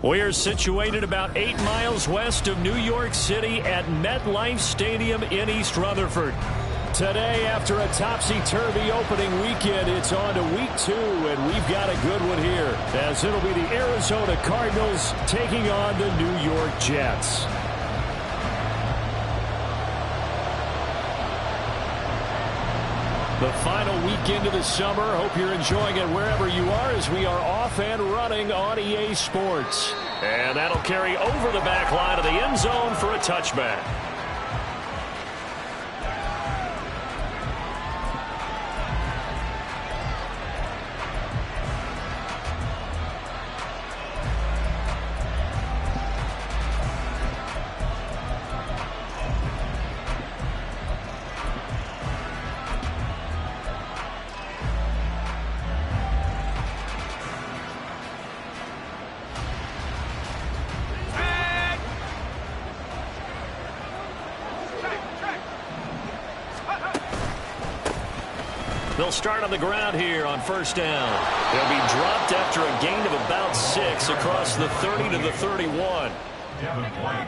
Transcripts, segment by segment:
We're situated about 8 miles west of New York City at MetLife Stadium in East Rutherford. Today, after a topsy-turvy opening weekend, it's on to week 2, and we've got a good one here, as it'll be the Arizona Cardinals taking on the New York Jets. The final weekend of the summer. Hope you're enjoying it wherever you are, as we are off and running on EA Sports. And that'll carry over the back line of the end zone for a touchback. They'll start on the ground here on first down. They'll be dropped after a gain of about 6 across the 30 to the 31.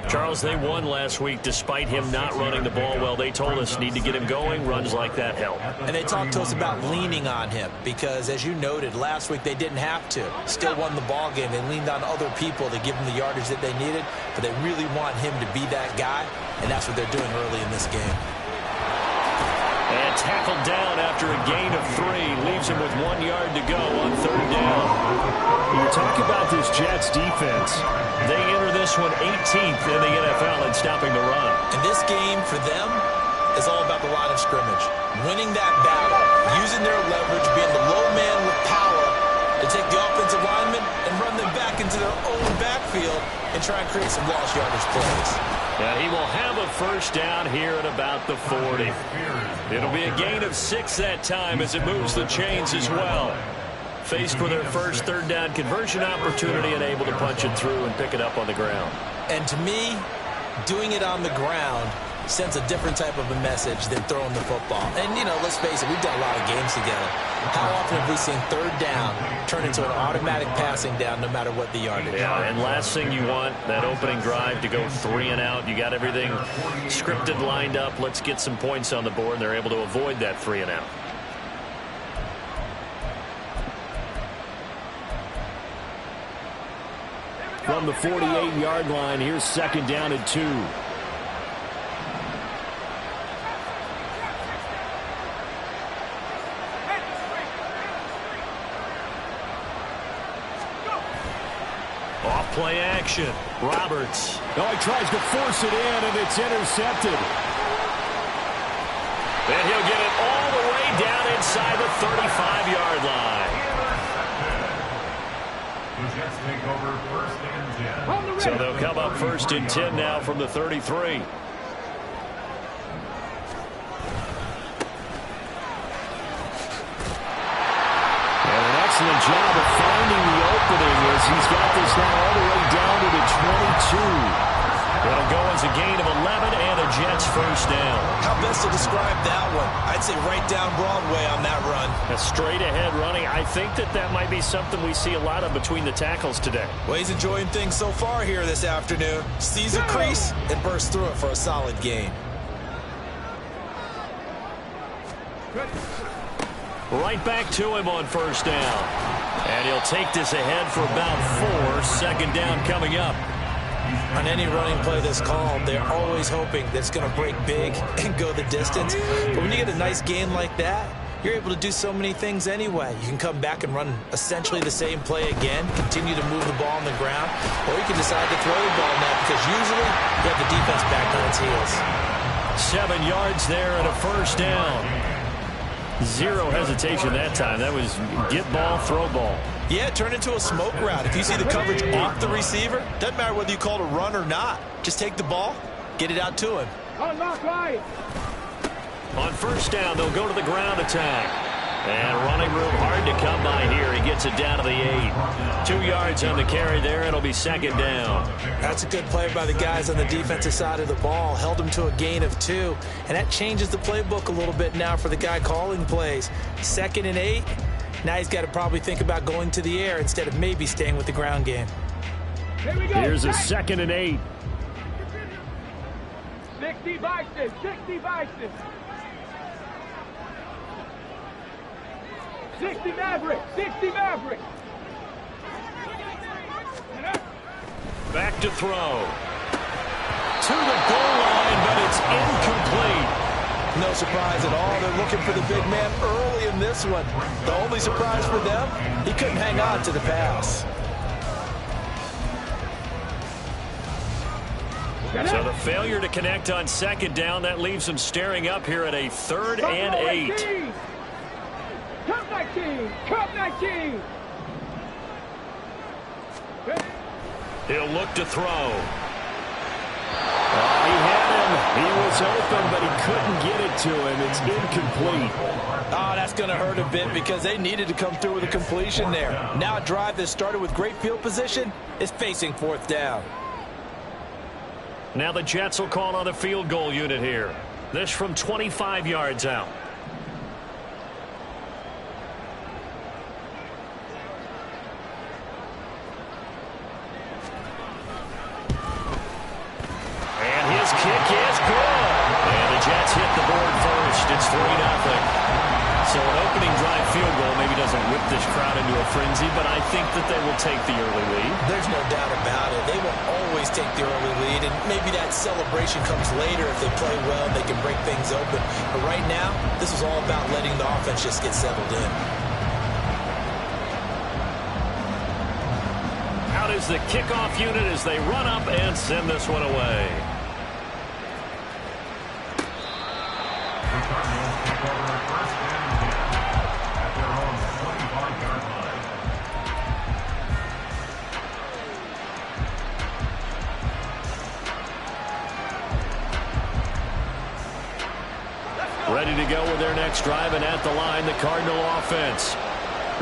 Charles, they won last week despite him not running the ball well. They told us need to get him going. Runs like that help. And they talked to us about leaning on him because, as you noted, last week they didn't have to. Still won the ball game. They leaned on other people to give them the yardage that they needed, but they really want him to be that guy, and that's what they're doing early in this game. And tackled down after a gain of 3. Leaves him with 1 yard to go on third down. You talk about this Jets defense. They enter this one 18th in the NFL in stopping the run. And this game for them is all about the line of scrimmage. Winning that battle, using their leverage, being the low man with power to take the offensive linemen and run them back into their own backfield and try and create some lost yardage plays. And he will have a first down here at about the 40. It'll be a gain of 6 that time as it moves the chains as well. Faced with their first third down conversion opportunity and able to punch it through and pick it up on the ground. And to me, doing it on the ground sends a different type of a message than throwing the football. And, you know, let's face it, we've done a lot of games together. How often have we seen third down turn into an automatic passing down no matter what the yardage? Yeah, and last thing you want, that opening drive to go 3 and out. You got everything scripted, lined up. Let's get some points on the board, and they're able to avoid that 3 and out. From the 48-yard line, here's second down and 2. Off-play action. Roberts. Oh, he tries to force it in, and it's intercepted. And he'll get it all the way down inside the 35-yard line. The Jets take over first and 10. So they'll come up first and 10 now from the 33. Excellent job of finding the opening as he's got this now all the way down to the 22. It'll go as a gain of 11 and a Jets first down. How best to describe that one? I'd say right down Broadway on that run. A straight ahead running. I think that might be something we see a lot of between the tackles today. Well, he's enjoying things so far here this afternoon. Sees a crease and bursts through it for a solid gain. Right back to him on first down. And he'll take this ahead for about 4. Second down coming up. On any running play that's called, they're always hoping that it's going to break big and go the distance. But when you get a nice gain like that, you're able to do so many things anyway. You can come back and run essentially the same play again, continue to move the ball on the ground, or you can decide to throw the ball now because usually you have the defense back on its heels. 7 yards there and a first down. Zero hesitation that time. That was get ball, throw ball. Yeah, turn into a smoke route. If you see the coverage off the receiver, doesn't matter whether you call it a run or not. Just take the ball, get it out to him. On first down, they'll go to the ground attack. And running room hard to come by here. He gets it down to the 8. 2 yards on the carry there. It'll be second down. That's a good play by the guys on the defensive side of the ball. Held him to a gain of 2. And that changes the playbook a little bit now for the guy calling plays. 2nd and 8. Now he's got to probably think about going to the air instead of maybe staying with the ground game. Here's a 2nd and 8. 60 Vikings, 60 Vikings. 60 Maverick, 60 Maverick. Back to throw. To the goal line, but it's incomplete. No surprise at all. They're looking for the big man early in this one. The only surprise for them, he couldn't hang on to the pass. So the failure to connect on second down, that leaves him staring up here at a 3rd and 8. Come 19! Come 19! He'll look to throw. He had him. He was open, but he couldn't get it to him. It's incomplete. Oh, that's going to hurt a bit because they needed to come through with a completion there. Now a drive that started with great field position is facing 4th down. Now the Jets will call on the field goal unit here. This from 25 yards out. Kick is good. And the Jets hit the board first. It's 3-0. So an opening drive field goal maybe doesn't whip this crowd into a frenzy, but I think that they will take the early lead. There's no doubt about it. They will always take the early lead, and maybe that celebration comes later if they play well and they can break things open. But right now, this is all about letting the offense just get settled in. Out is the kickoff unit as they run up and send this one away. Ready to go with their next drive, and at the line, the Cardinal offense.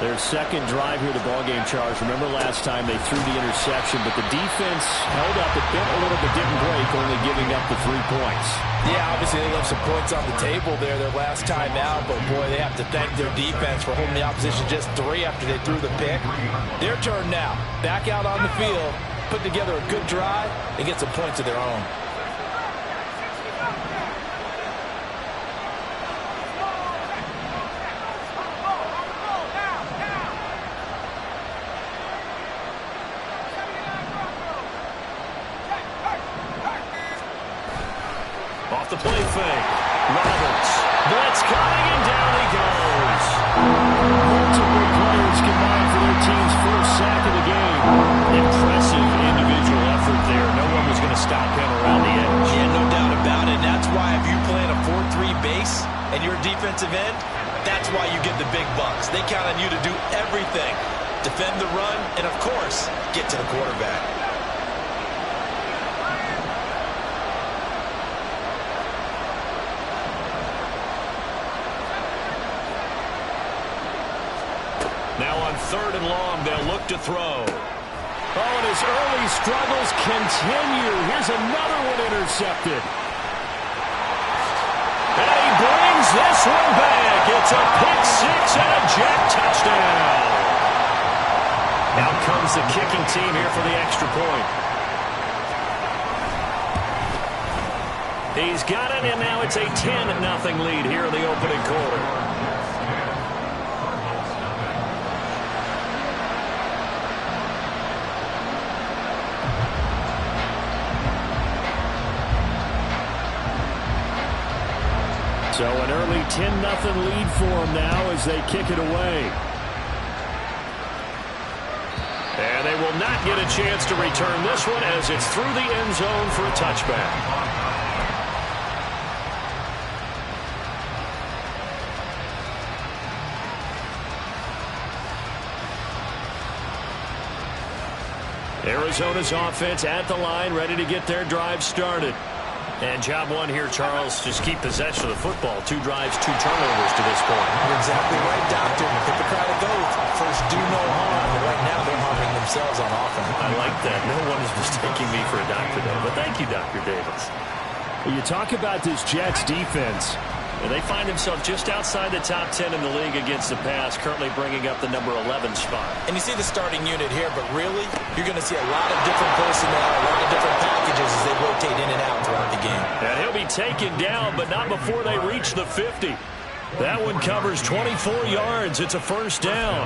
Their second drive here, the ballgame, Charles. Remember last time they threw the interception, but the defense held up. It bent a little, but didn't break, only giving up the 3 points. Yeah, obviously they left some points on the table there their last time out, but boy, they have to thank their defense for holding the opposition just 3 after they threw the pick. Their turn now. Back out on the field, put together a good drive, and get some points of their own. Off the play fake. Roberts. Blitz coming, and down he goes. Multiple players combined for their team's first sack of the game. Impressive individual effort there. No one was going to stop him around the edge. Yeah, no doubt about it. And that's why if you play in a 4-3 base and you're a defensive end, that's why you get the big bucks. They count on you to do everything. Defend the run, and of course, get to the quarterback. Now on 3rd and long, they'll look to throw. Oh, and his early struggles continue. Here's another one intercepted. And he brings this one back. It's a pick-6 and a Jet touchdown. Out comes the kicking team here for the extra point. He's got it, and now it's a 10-0 lead here in the opening quarter. So an early 10-0 lead for them now as they kick it away. And they will not get a chance to return this one as it's through the end zone for a touchback. Arizona's offense at the line, ready to get their drive started. And job one here, Charles, just keep possession of the football. 2 drives, 2 turnovers to this point. You're exactly right, Doctor. Hippocratic oath. First, do no harm. And right now, they're harming themselves on offense. I like that. No one is mistaking me for a doctor, though. But thank you, Dr. Davis. Well, you talk about this Jets defense. And they find themselves just outside the top 10 in the league against the pass, currently bringing up the number 11 spot. And you see the starting unit here, but really, you're going to see a lot of different personnel, a lot of different packages as they rotate in and out throughout the game. And he'll be taken down, but not before they reach the 50. That one covers 24 yards. It's a first down.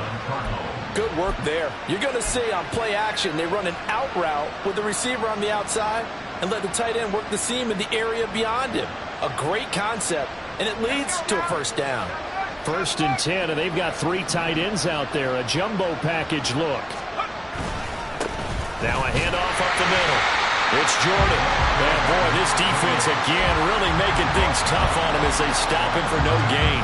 Good work there. You're going to see on play action, they run an out route with the receiver on the outside and let the tight end work the seam in the area beyond him. A great concept. And it leads to a first down. 1st and 10, and they've got 3 tight ends out there. A jumbo package look. Now a handoff up the middle. It's Jordan. And boy, this defense again really making things tough on him as they stop him for no gain.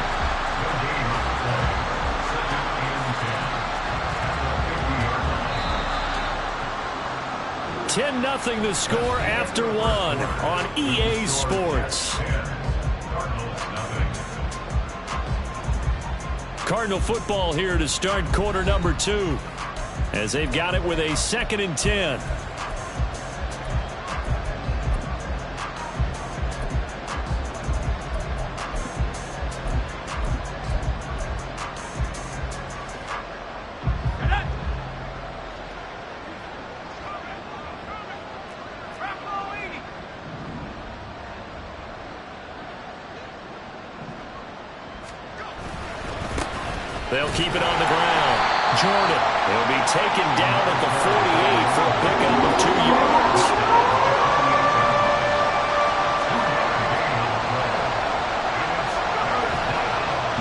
$10-0 the score after 1 on EA Sports. Cardinal football here to start quarter number 2 as they've got it with a 2nd and 10. They'll keep it on the ground. Jordan. He'll be taken down at the 48 for a pickup of 2 yards.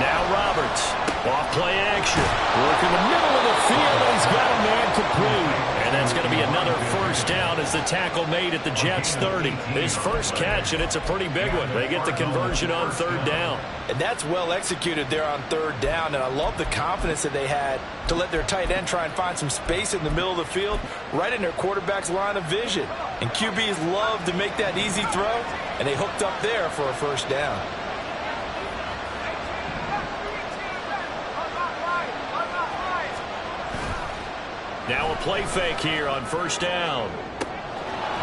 Now Roberts. Off play action. Work in the middle of the field, and he's got a man complete. And that's going to be another first down as the tackle made at the Jets' 30. His first catch, and it's a pretty big one. They get the conversion on 3rd down. And that's well executed there on 3rd down. And I love the confidence that they had to let their tight end try and find some space in the middle of the field, right in their quarterback's line of vision. And QBs love to make that easy throw, and they hooked up there for a first down. Now a play fake here on 1st down.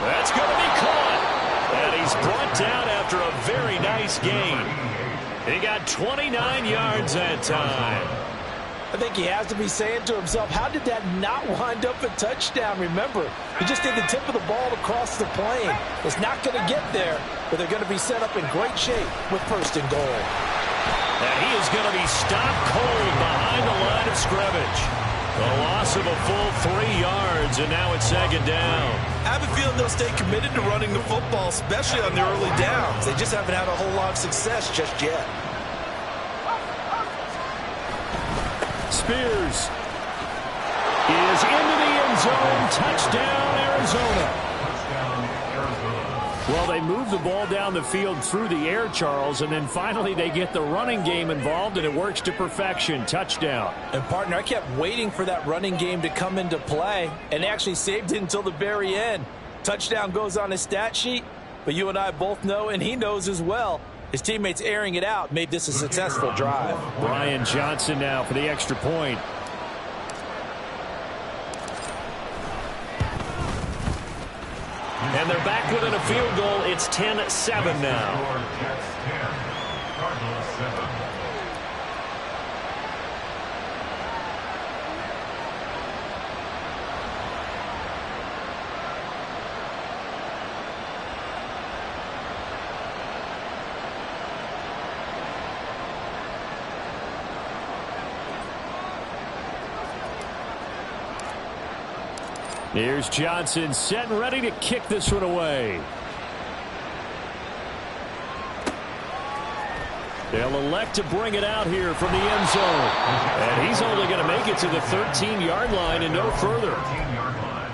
That's going to be caught. And he's brought down after a very nice gain. He got 29 yards that time. I think he has to be saying to himself, how did that not wind up a touchdown? Remember, he just did the tip of the ball across the plane. It's not going to get there, but they're going to be set up in great shape with 1st and goal. And he is going to be stopped cold behind the line of scrimmage. A loss of a full 3 yards, and now it's 2nd down. I have a feeling they'll stay committed to running the football, especially on the early downs. They just haven't had a whole lot of success just yet. Spears is into the end zone. Touchdown, Arizona. Well, they move the ball down the field through the air, Charles, and then finally they get the running game involved, and it works to perfection. Touchdown. And, partner, I kept waiting for that running game to come into play, and actually saved it until the very end. Touchdown goes on his stat sheet, but you and I both know, and he knows as well, his teammates airing it out made this a successful drive. Brian Johnson now for the extra point. And they're back within a field goal. It's 10-7 now. Jets 10, Cardinals 7. Here's Johnson set and ready to kick this one away. They'll elect to bring it out here from the end zone. And he's only going to make it to the 13-yard line and no further. 13-yard line.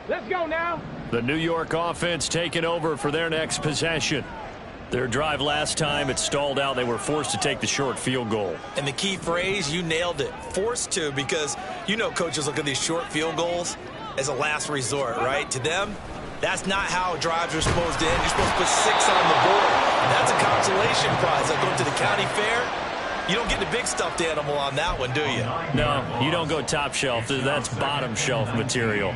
Let's go now. The New York offense taking over for their next possession. Their drive last time, it stalled out. They were forced to take the short field goal. And the key phrase, you nailed it, forced to, because you know coaches look at these short field goals as a last resort, right? To them, that's not how drives are supposed to end. You're supposed to put 6 on the board. That's a consolation prize. Like going to the county fair, you don't get the big stuffed animal on that one, do you? No, you don't go top shelf. That's bottom shelf material.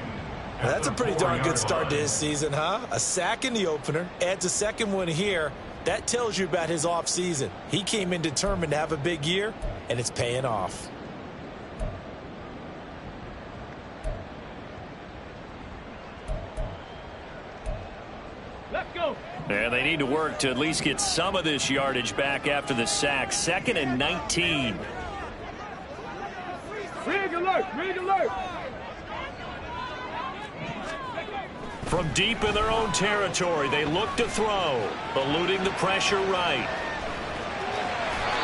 Well, that's a pretty darn good start to his season, huh? A sack in the opener, adds a second one here. That tells you about his offseason. He came in determined to have a big year, and it's paying off. Let's go. And they need to work to at least get some of this yardage back after the sack. 2nd and 19. Rig alert. Rig alert. From deep in their own territory, they look to throw, eluding the pressure right.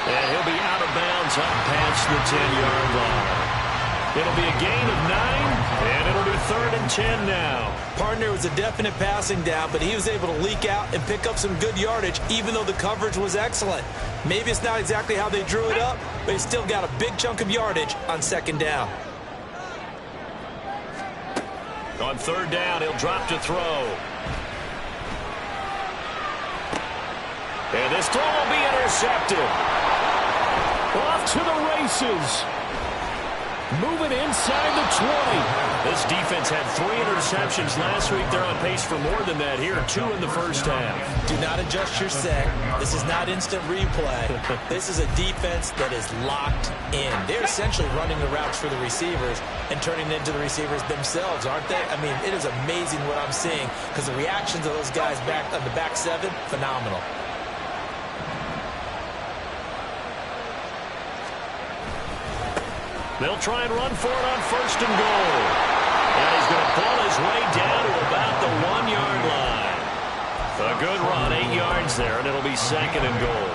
And he'll be out of bounds up past the 10-yard line. It'll be a gain of 9, and it'll be 3rd and 10 now. Partner was a definite passing down, but he was able to leak out and pick up some good yardage, even though the coverage was excellent. Maybe it's not exactly how they drew it up, but he still got a big chunk of yardage on 2nd down. On 3rd down, he'll drop to throw. And this throw will be intercepted. Off to the races. Moving inside the 20. This defense had 3 interceptions last week. They're on pace for more than that here. 2 in the first half. Do not adjust your set. This is not instant replay. This is a defense that is locked in. They're essentially running the routes for the receivers and turning it into the receivers themselves, aren't they? I mean, it is amazing what I'm seeing because the reactions of those guys back on the back 7, phenomenal. They'll try and run for it on 1st and goal. And he's going to pull his way down to about the 1-yard line. A good run, 8 yards there, and it'll be 2nd and goal.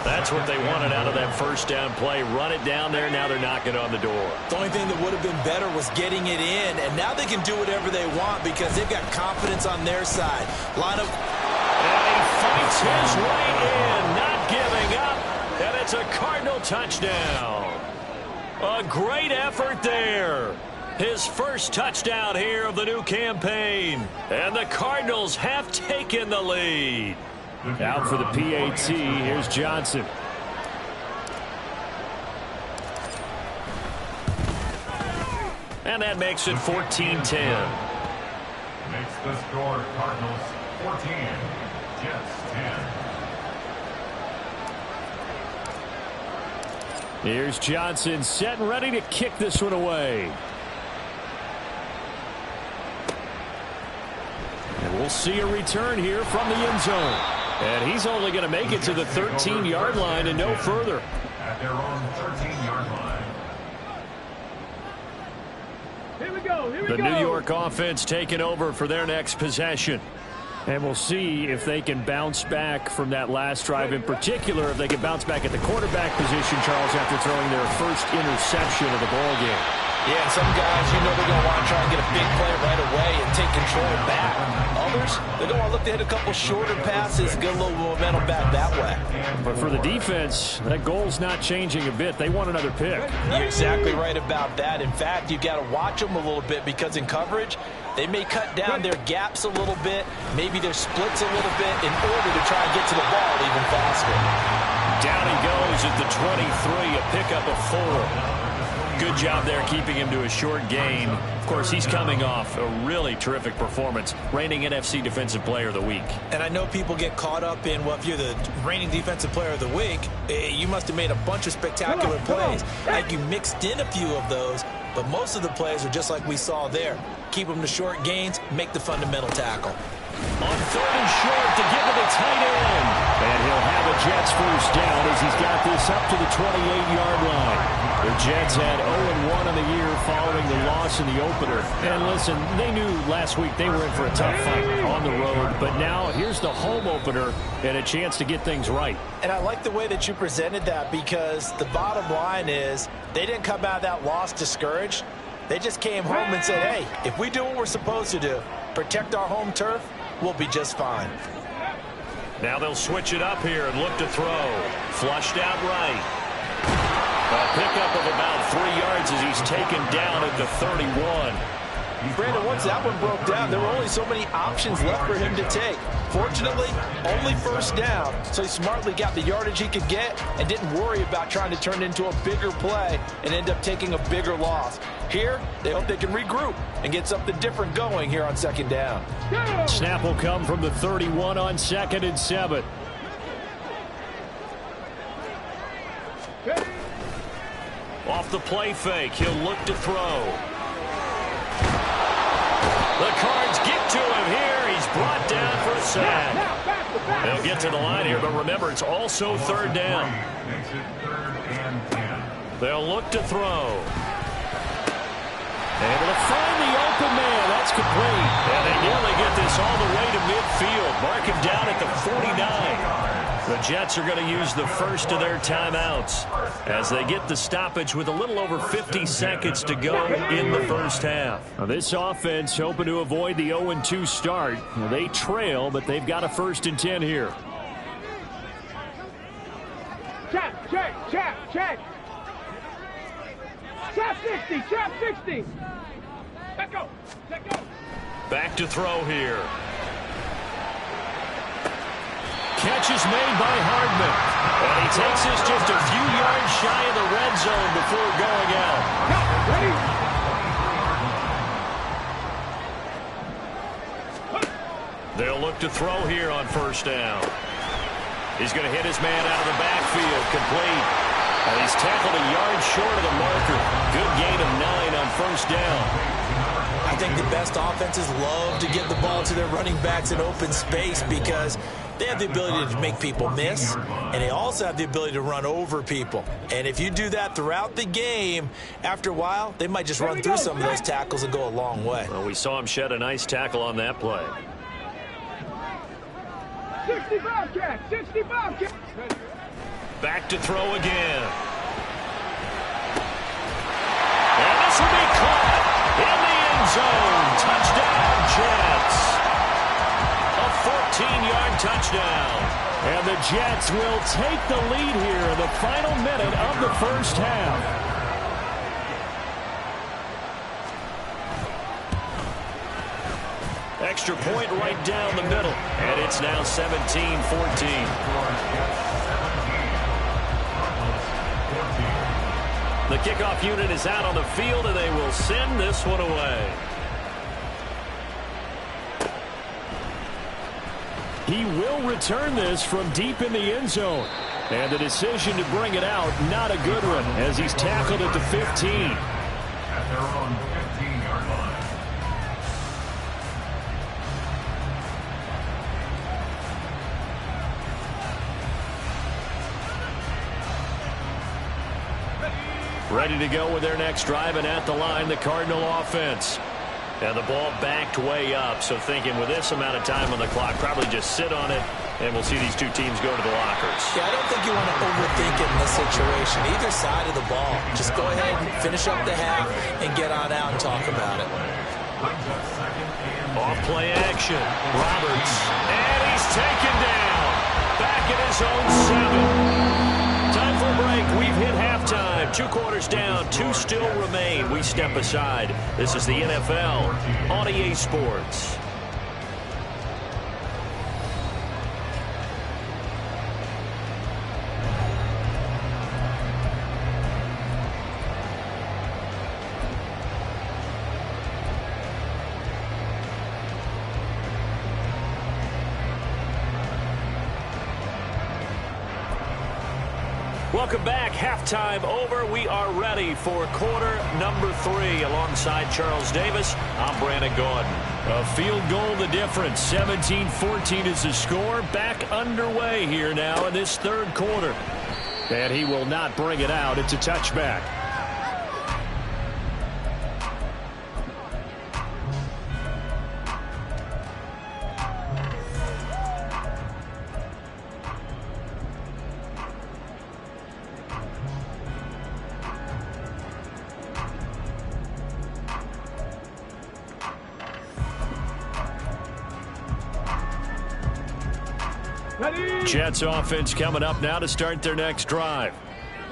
That's what they wanted out of that 1st down play. Run it down there. Now they're knocking on the door. The only thing that would have been better was getting it in, and now they can do whatever they want because they've got confidence on their side. Line up. And he fights his way in, not giving up, and it's a Cardinal touchdown. A great effort there. His first touchdown here of the new campaign. And the Cardinals have taken the lead. Out for the PAT, here's Johnson. And that makes it 14-10. Makes the score Cardinals 14, Jets 10. Here's Johnson set and ready to kick this one away. And we'll see a return here from the end zone. And he's only going to make it to the 13-yard line and no further. At their own 13-yard line. Here we go. Here we go. The New York offense taking over for their next possession. And we'll see if they can bounce back from that last drive, in particular, if they can bounce back at the quarterback position, Charles, after throwing their first interception of the ballgame. Yeah, and some guys, you know they're going to want to try and get a big play right away and take control back. Others, they're going to look to hit a couple shorter passes and get a little momentum back that way. But for the defense, that goal's not changing a bit. They want another pick. You're exactly right about that. In fact, you've got to watch them a little bit because in coverage, they may cut down their gaps a little bit, maybe their splits a little bit in order to try and get to the ball even faster. Down he goes at the 23, a pickup of 4. Good job there keeping him to a short gain. Of course, he's coming off a really terrific performance, reigning NFC Defensive Player of the Week. And I know people get caught up in, well, if you're the reigning Defensive Player of the Week, you must have made a bunch of spectacular plays. Like you mixed in a few of those, but most of the plays are just like we saw there. Keep them to short gains, make the fundamental tackle. On 3rd and short to give it a tight end. And he'll have it Jets first down as he's got this up to the 28-yard line. The Jets had 0-1 on the year following the loss in the opener. And listen, they knew last week they were in for a tough fight on the road. But now here's the home opener and a chance to get things right. And I like the way that you presented that, because the bottom line is they didn't come out of that loss discouraged. They just came home and said, hey, if we do what we're supposed to do, protect our home turf, we'll be just fine. Now they'll switch it up here and look to throw. Flushed out right. A pickup of about 3 yards as he's taken down at the 31. Brandon, once that one broke down, there were only so many options left for him to take. Fortunately, only first down, so he smartly got the yardage he could get and didn't worry about trying to turn it into a bigger play and end up taking a bigger loss. Here, they hope they can regroup and get something different going here on second down. Snap will come from the 31 on 2nd and 7. Off the play fake, he'll look to throw. The Cards get to him here. He's brought down for a sack. They'll get to the line here, but remember, it's also third down. Makes it 3rd and 10. They'll look to throw. Able to find the open man. That's complete. And they nearly get this all the way to midfield. Mark him down at the 49. The Jets are going to use the first of their timeouts as they get the stoppage with a little over 50 seconds to go in the first half. Now this offense hoping to avoid the 0-2 start. They trail, but they've got a 1st and 10 here. Check, check, check, check. Trap 60, trap 60. Let go, let go. Back to throw here. Catch is made by Hardman. And he takes this just a few yards shy of the red zone before going out. Ready? They'll look to throw here on first down. He's going to hit his man out of the backfield. Complete. And he's tackled a yard short of the marker. Good gain of 9 on first down. I think the best offenses love to get the ball to their running backs in open space because they have the ability to make people miss, and they also have the ability to run over people. And if you do that throughout the game, after a while, they might just run through some of those tackles and go a long way. Well, we saw him shed a nice tackle on that play. 65 catch, 65 catch. Back to throw again. And this will be caught in the end zone. Touchdown, Jets. A 14-yard touchdown. And the Jets will take the lead here in the final minute of the first half. Extra point right down the middle. And it's now 17-14. The kickoff unit is out on the field, and they will send this one away. He will return this from deep in the end zone. And the decision to bring it out, not a good one, as he's tackled at the 15. At their own 15-yard line. Ready to go with their next drive, and at the line, the Cardinal offense. And the ball backed way up, so thinking with this amount of time on the clock, probably just sit on it, and we'll see these two teams go to the lockers. Yeah, I don't think you want to overthink it in this situation. Either side of the ball. Just go ahead and finish up the half and get on out and talk about it. Off play action. Roberts. And he's taken down. Back at his own 7. Time for a break. We've hit halftime. 2 quarters down. 2 still remain. We step aside. This is the NFL on EA Sports. Welcome back. Halftime over. We are ready for quarter number 3. Alongside Charles Davis, I'm Brandon Gordon. A field goal the difference. 17-14 is the score. Back underway here now in this third quarter. And he will not bring it out. It's a touchback. Jets offense coming up now to start their next drive.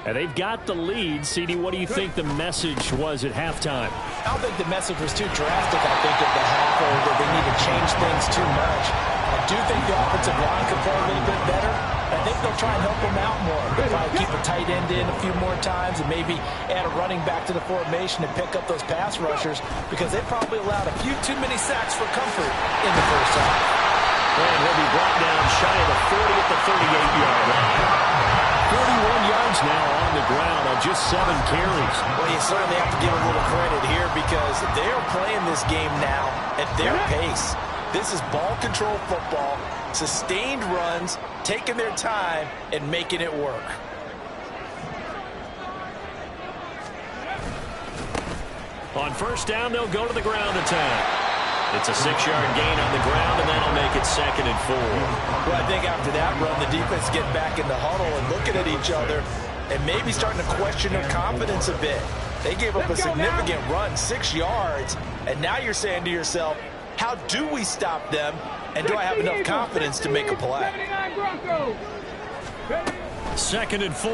And they've got the lead. CD, what do you think the message was at halftime? I don't think the message was too drastic, I think, at the half, or that they need to change things too much. I do think the offensive line could play a little bit better. I think they'll try and help them out more. They'll probably keep a tight end in a few more times and maybe add a running back to the formation and pick up those pass rushers, because they probably allowed a few too many sacks for comfort in the first half. And he'll be brought down shy of the 40 at the 38-yard line. 41 yards now on the ground on just 7 carries. Well, you certainly have to give a little credit here, because they're playing this game now at their pace. This is ball control football, sustained runs, taking their time and making it work. On first down, they'll go to the ground attack. It's a 6-yard gain on the ground, and that'll make it 2nd and 4. Well, I think after that run, the defense get back in the huddle and looking at each other and maybe starting to question their confidence a bit. They gave up a significant run, 6 yards, and now you're saying to yourself, how do we stop them, and do I have enough confidence to make a play? 2nd and 4.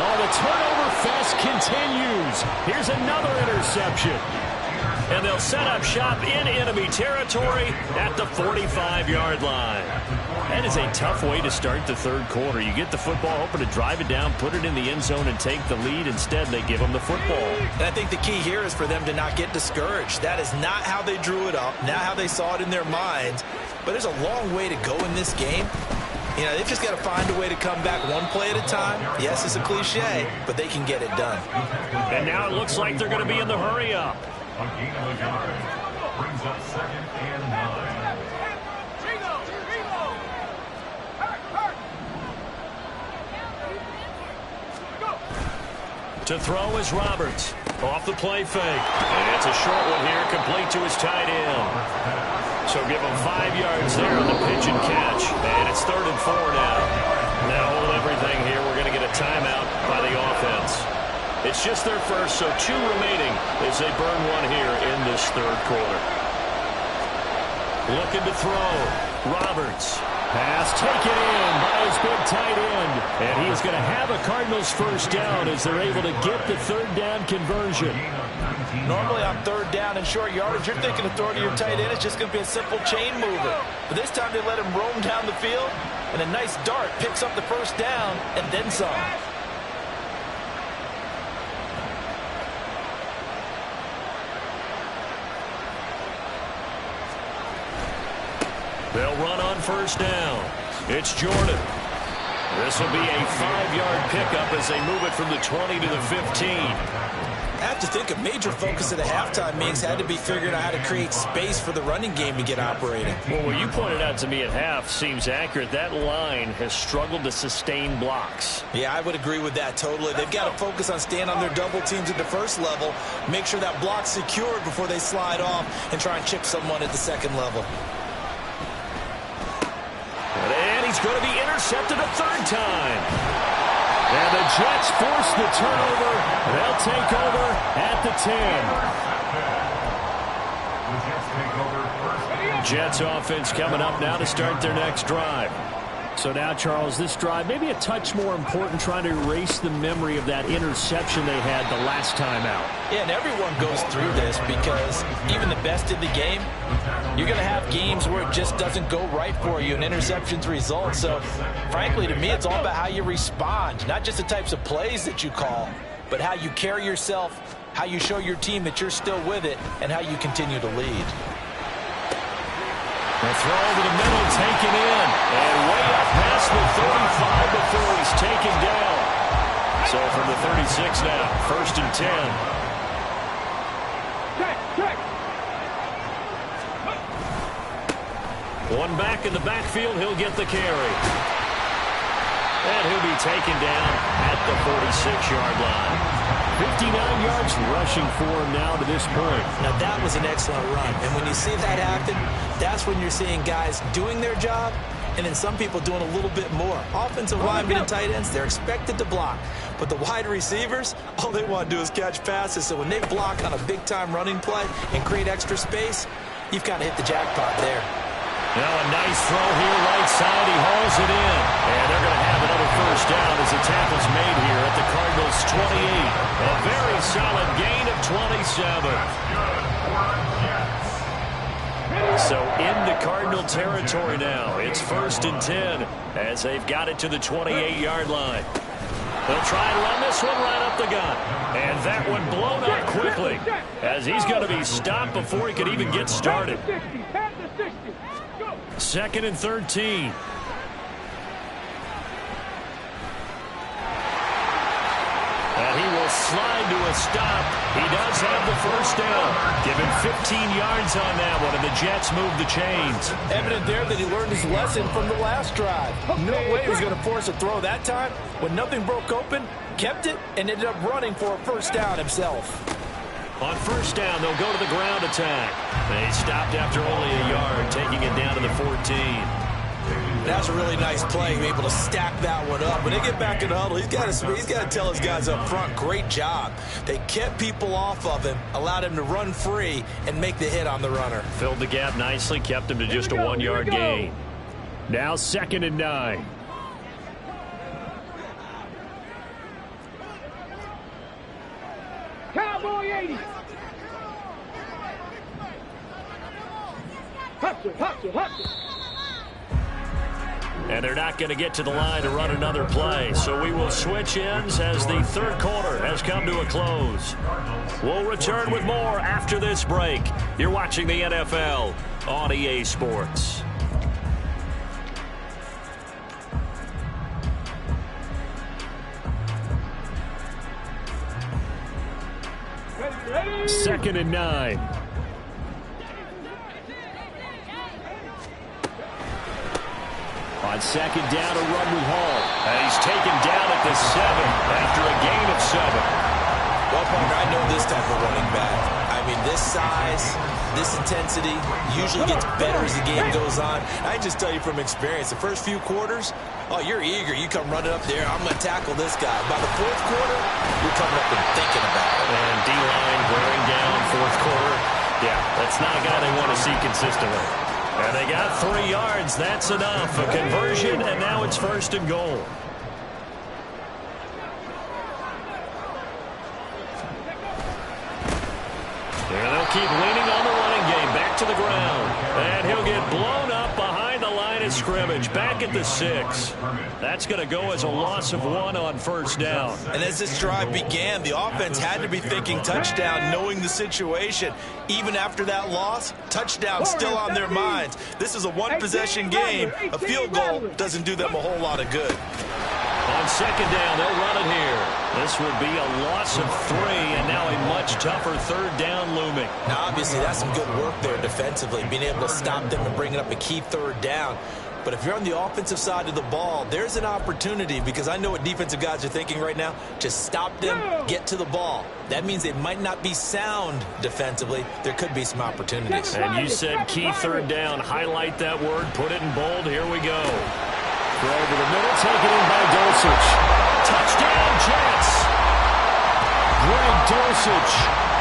Oh, the turnover fest continues. Here's another interception. And they'll set up shop in enemy territory at the 45-yard line. That is a tough way to start the third quarter. You get the football, hoping to drive it down, put it in the end zone, and take the lead. Instead, they give them the football. And I think the key here is for them to not get discouraged. That is not how they drew it up, not how they saw it in their minds. But there's a long way to go in this game. You know, they've just got to find a way to come back one play at a time. Yes, it's a cliche, but they can get it done. And now it looks like they're going to be in the hurry-up. A gain of a yard. Brings up 2nd and 9. To throw is Roberts. Off the play fake. And it's a short one here, complete to his tight end. So give him 5 yards there on the pitch and catch. And it's 3rd and 4 now. Now hold everything here. We're going to get a timeout by the offense. It's just their first, so 2 remaining as they burn one here in this third quarter. Looking to throw. Roberts. Pass taken in by his big tight end. And he is going to have a Cardinals first down as they're able to get the third down conversion. Normally on third down and short yardage, you're thinking of throwing to your tight end. It's just going to be a simple chain mover. But this time they let him roam down the field, and a nice dart picks up the first down and then some. They'll run on first down. It's Jordan. This will be a 5-yard pickup as they move it from the 20 to the 15. I have to think a major focus of the halftime meetings had to be figuring out how to create space for the running game to get operating. Well, what you pointed out to me at half seems accurate. That line has struggled to sustain blocks. Yeah, I would agree with that totally. They've got to focus on staying on their double teams at the first level, make sure that block's secured before they slide off and try and chip someone at the second level. And he's going to be intercepted a third time. And the Jets force the turnover. They'll take over at the 10. Jets offense coming up now to start their next drive. So now, Charles, this drive maybe a touch more important, trying to erase the memory of that interception they had the last time out. Yeah, and everyone goes through this because even the best in the game, you're going to have games where it just doesn't go right for you and interceptions result. So, frankly, to me, it's all about how you respond, not just the types of plays that you call, but how you carry yourself, how you show your team that you're still with it, and how you continue to lead. The throw over the middle, taken in, and way up past the 35 before he's taken down. So from the 36 now, 1st and 10. One back in the backfield. He'll get the carry. And he'll be taken down at the 46-yard line. 59 yards rushing for him now to this point. Now, that was an excellent run. And when you see that happen, that's when you're seeing guys doing their job and then some people doing a little bit more. Offensive linemen and tight ends, they're expected to block. But the wide receivers, all they want to do is catch passes. So when they block on a big-time running play and create extra space, you've kind of hit the jackpot there. Now a nice throw here, right side. He hauls it in. And they're going to have another first down as the tackle's made here at the Cardinals' 28. A very solid gain of 27. So into Cardinal territory now. It's 1st and 10 as they've got it to the 28-yard line. They'll try and run this one right up the gut. And that one blown up quickly as he's going to be stopped before he could even get started. 2nd and 13. And he will slide to a stop. He does have the first down. Give him 15 yards on that one, and the Jets move the chains. Evident there that he learned his lesson from the last drive. No way he was going to force a throw that time. When nothing broke open, kept it, and ended up running for a first down himself. On first down, they'll go to the ground attack. They stopped after only a yard, taking it down to the 14. That's a really nice play, able to stack that one up. When they get back in the huddle, he's got to tell his guys up front, great job. They kept people off of him, allowed him to run free, and make the hit on the runner. Filled the gap nicely, kept him to just a 1-yard gain. Now 2nd and 9. Cowboy 80. Hustle. And they're not going to get to the line to run another play. So we will switch ends as the third quarter has come to a close. We'll return with more after this break. You're watching the NFL on EA Sports. Ready. 2nd and 9. On 2nd down, a run with Hall. And he's taken down at the 7 after a gain of 7. Well, partner, I know this type of running back. I mean, this size, this intensity usually gets better as the game goes on. I just tell you from experience, the first few quarters, oh, you're eager. You come running up there, I'm going to tackle this guy. By the 4th quarter, you're coming up and thinking about it. And D-line wearing down 4th quarter. Yeah, that's not a guy they want to see consistently. And they got 3 yards. That's enough. A conversion, and now it's 1st and goal. And they'll keep leaning on the running game. Back to the ground. And he'll get blown up behind the line of scrimmage. Back at the 6. That's going to go as a loss of 1 on 1st down. And as this drive began, the offense had to be thinking touchdown, knowing the situation. Even after that loss, touchdown still on their minds. This is a one-possession game. A field goal doesn't do them a whole lot of good. On 2nd down, they'll run it here. This will be a loss of 3, and now a much tougher 3rd down looming. Now, obviously, that's some good work there defensively, being able to stop them and bringing up a key 3rd down. But if you're on the offensive side of the ball, there's an opportunity, because I know what defensive guys are thinking right now. Just stop them, get to the ball. That means they might not be sound defensively. There could be some opportunities. And you said key 3rd down. Highlight that word. Put it in bold. Here we go. Throw over the middle. Taken in by Dulcich. Touchdown, Jets. Greg Dulcich.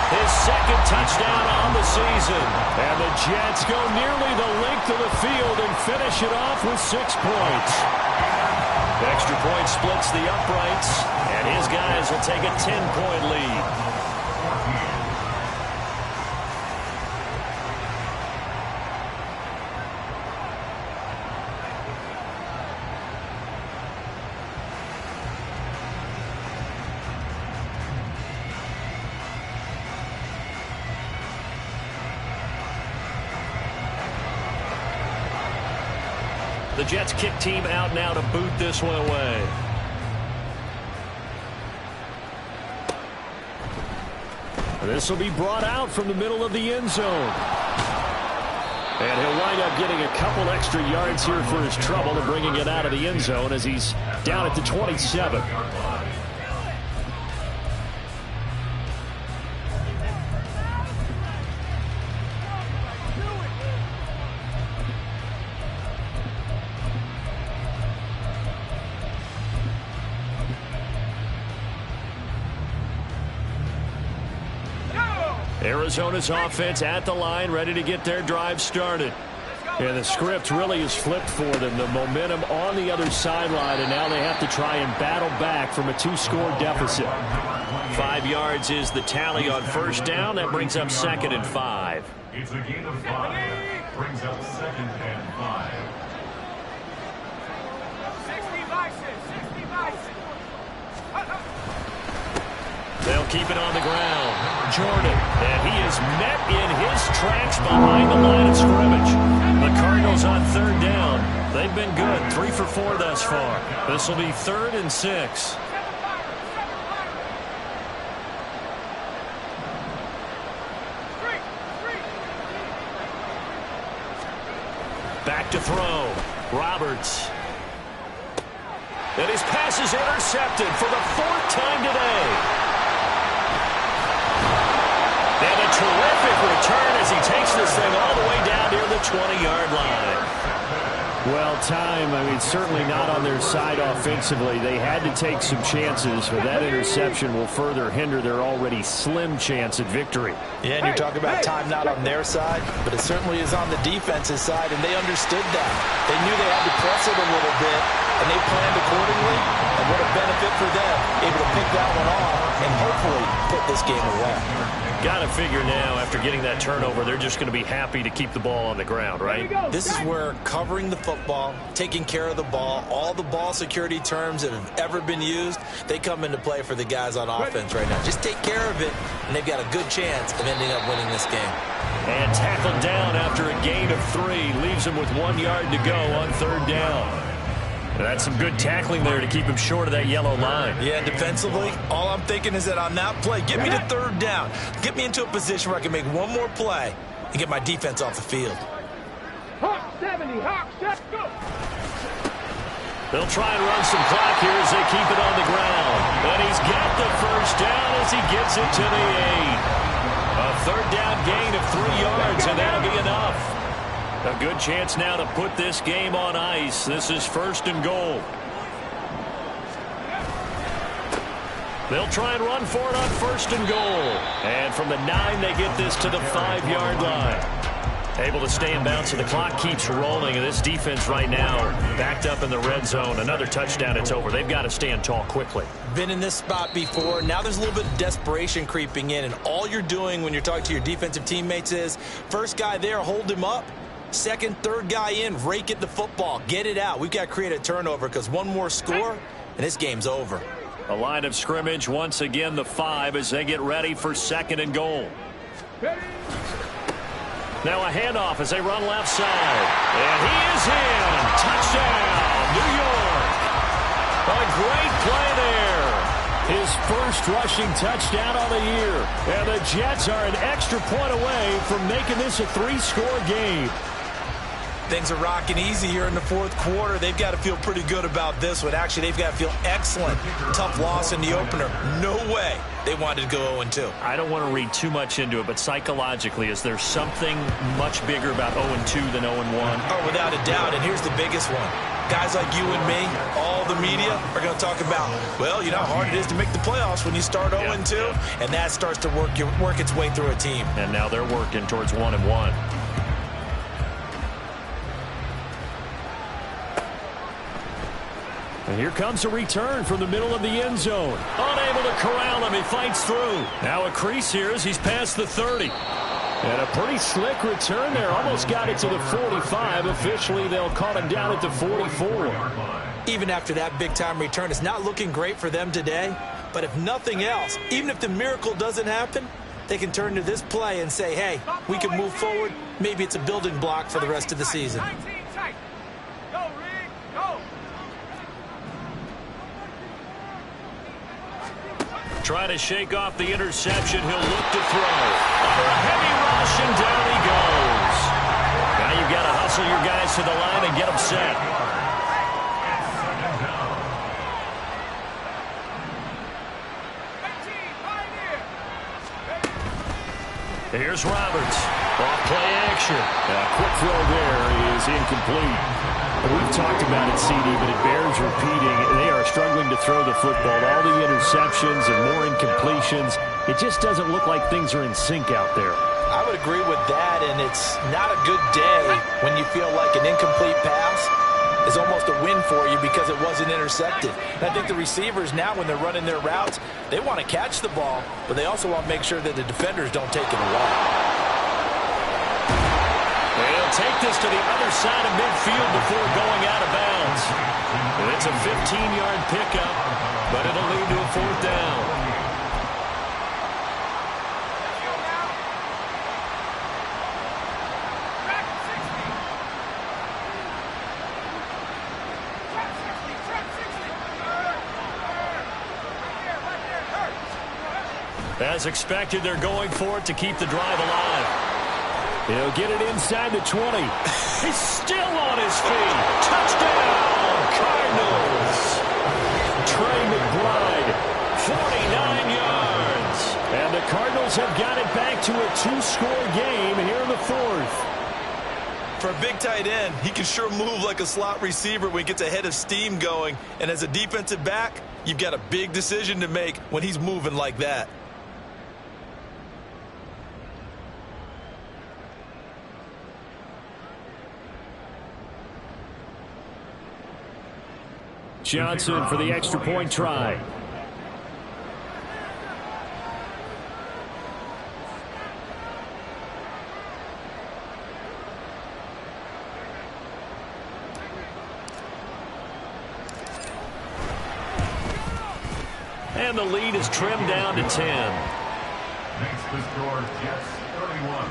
His 2nd touchdown on the season. And the Jets go nearly the length of the field and finish it off with 6 points. The extra point splits the uprights, and his guys will take a 10-point lead. The Jets kick team out now to boot this one away. This will be brought out from the middle of the end zone. And he'll wind up getting a couple extra yards here for his trouble and bringing it out of the end zone as he's down at the 27. Arizona's offense at the line, ready to get their drive started. And the script really is flipped for them. The momentum on the other sideline, and now they have to try and battle back from a 2-score deficit. 5 yards is the tally on first down. That brings up 2nd and 5. It's a gain of 5. Brings up 2nd and 5. 60 vices. They'll keep it on the ground. Jordan, and he is met in his tracks behind the line of scrimmage. The Cardinals on 3rd down. They've been good, 3 for 4 thus far. This will be 3rd and 6. Back to throw. Roberts. And his pass is intercepted for the 4th time today. And a terrific return as he takes this thing all the way down near the 20-yard line. Well, time, certainly not on their side offensively. They had to take some chances, but that interception will further hinder their already slim chance at victory. Yeah, and you're talking about time not on their side, but it certainly is on the defense's side, and they understood that. They knew they had to press it a little bit, and they planned accordingly, and what a benefit for them, able to pick that one off and hopefully put this game away. Got to figure now, after getting that turnover, they're just going to be happy to keep the ball on the ground, right? This is where covering the football, taking care of the ball, all the ball security terms that have ever been used, they come into play for the guys on offense right now. Just take care of it, and they've got a good chance of ending up winning this game. And tackled down after a gain of 3. Leaves him with 1 yard to go on 3rd down. That's some good tackling there to keep him short of that yellow line. Yeah, defensively, all I'm thinking is that on that play, get me to 3rd down. Get me into a position where I can make one more play and get my defense off the field. Hawk 70, Hawk 70, go! They'll try and run some clock here as they keep it on the ground. And he's got the 1st down as he gets it to the 8. A 3rd down gain of 3 yards, and that'll be enough. A good chance now to put this game on ice. This is 1st and goal. They'll try and run for it on 1st and goal. And from the 9, they get this to the 5-yard line. Able to stay in bounds, so the clock keeps rolling. And this defense right now backed up in the red zone. Another touchdown, it's over. They've got to stand tall quickly. Been in this spot before. Now there's a little bit of desperation creeping in. And all you're doing when you're talking to your defensive teammates is, first guy there, hold him up. 2nd, 3rd guy in, rake at the football. Get it out. We've got to create a turnover because one more score, and this game's over. A line of scrimmage, once again, the 5 as they get ready for 2nd and goal. Now a handoff as they run left side. And he is in. Touchdown, New York. A great play there. His first rushing touchdown on the year. And the Jets are an extra point away from making this a 3-score game. Things are rocking easy here in the 4th quarter. They've got to feel pretty good about this one. Actually, they've got to feel excellent. Tough loss in the opener. No way they wanted to go 0-2. I don't want to read too much into it, but psychologically, is there something much bigger about 0-2 than 0-1? Oh, without a doubt, and here's the biggest one. Guys like you and me, all the media, are going to talk about, well, you know how hard it is to make the playoffs when you start 0-2, and that starts to work its way through a team. And now they're working towards 1-1. And here comes a return from the middle of the end zone. Unable to corral him. He fights through. Now a crease here as he's past the 30. And a pretty slick return there. Almost got it to the 45. Officially, they'll call him down at the 44. Even after that big-time return, it's not looking great for them today. But if nothing else, even if the miracle doesn't happen, they can turn to this play and say, hey, we can move forward. Maybe it's a building block for the rest of the season. Go, Rick, go! Trying to shake off the interception. He'll look to throw. Under a heavy rush, and down he goes. Now hustle your guys to the line and get them set. Here's Roberts. Off play action. Quick throw there is incomplete. We've talked about it, CD, but it bears repeating. They are struggling to throw the football. All the interceptions and more incompletions. It just doesn't look like things are in sync out there. I would agree with that, and it's not a good day when you feel like an incomplete pass is almost a win for you because it wasn't intercepted. And I think the receivers now, when they're running their routes, they want to catch the ball, but they also want to make sure that the defenders don't take it away. They'll take this to the other side of midfield before going out of bounds. It's a 15-yard pickup, but it'll lead to a 4th down. As expected, they're going for it to keep the drive alive. He'll get it inside the 20. He's still on his feet. Touchdown, Cardinals. Trey McBride, 49 yards. And the Cardinals have got it back to a 2-score game here in the 4th. For a big tight end, he can sure move like a slot receiver when he gets a head of steam going. And as a defensive back, you've got a big decision to make when he's moving like that. Johnson for the extra point try. And the lead is trimmed down to 10. Makes the score Jets 31,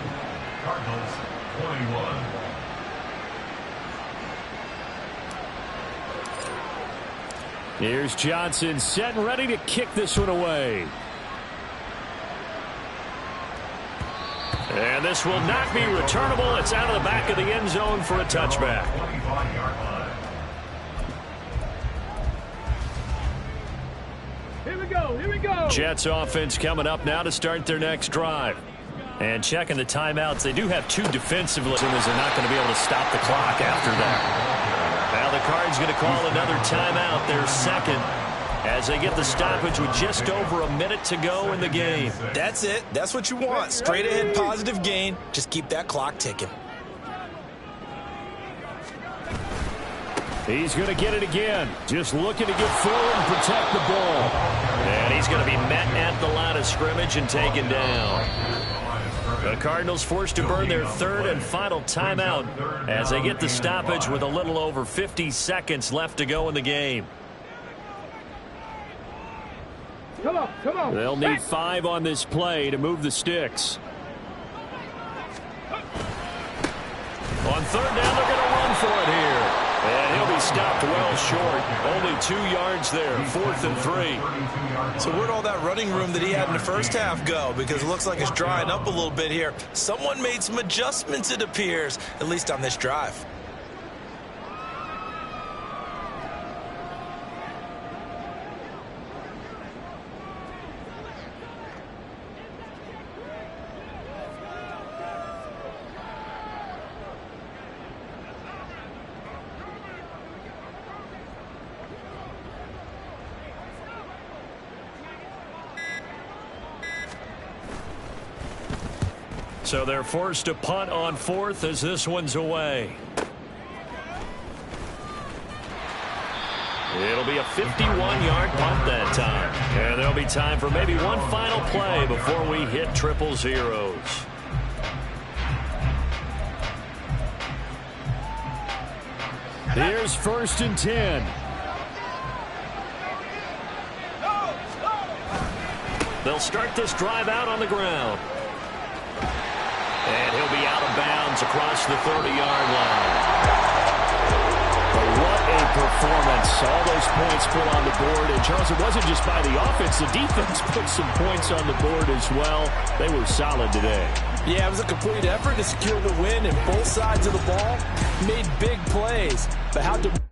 Cardinals 21. Here's Johnson set and ready to kick this one away. And this will not be returnable. It's out of the back of the end zone for a touchback. 25-yard line. Here we go, here we go. Jets offense coming up now to start their next drive. And checking the timeouts, they do have 2 defensive listeners. They're not going to be able to stop the clock after that. Now the Cards going to call another timeout, their second, as they get the stoppage with just over a minute to go in the game. That's it. That's what you want. Straight ahead positive gain. Just keep that clock ticking. He's going to get it again. Just looking to get forward and protect the ball. And he's going to be met at the line of scrimmage and taken down. The Cardinals forced to burn their 3rd and final timeout as they get the stoppage with a little over 50 seconds left to go in the game. Come on, come on. They'll need 5 on this play to move the sticks. On 3rd down, they're going to run for it here. And he'll be stopped well short. Only 2 yards there, 4th and 3. So where'd all that running room that he had in the first half go? Because it looks like it's drying up a little bit here. Someone made some adjustments, it appears, at least on this drive. So they're forced to punt on 4th as this one's away. It'll be a 51-yard punt that time. And there'll be time for maybe one final play before we hit triple zeros. Here's 1st and 10. They'll start this drive out on the ground. And he'll be out of bounds across the 30-yard line. But what a performance. All those points put on the board. And, Charles, it wasn't just by the offense. The defense put some points on the board as well. They were solid today. Yeah, it was a complete effort to secure the win, and both sides of the ball made big plays. But how to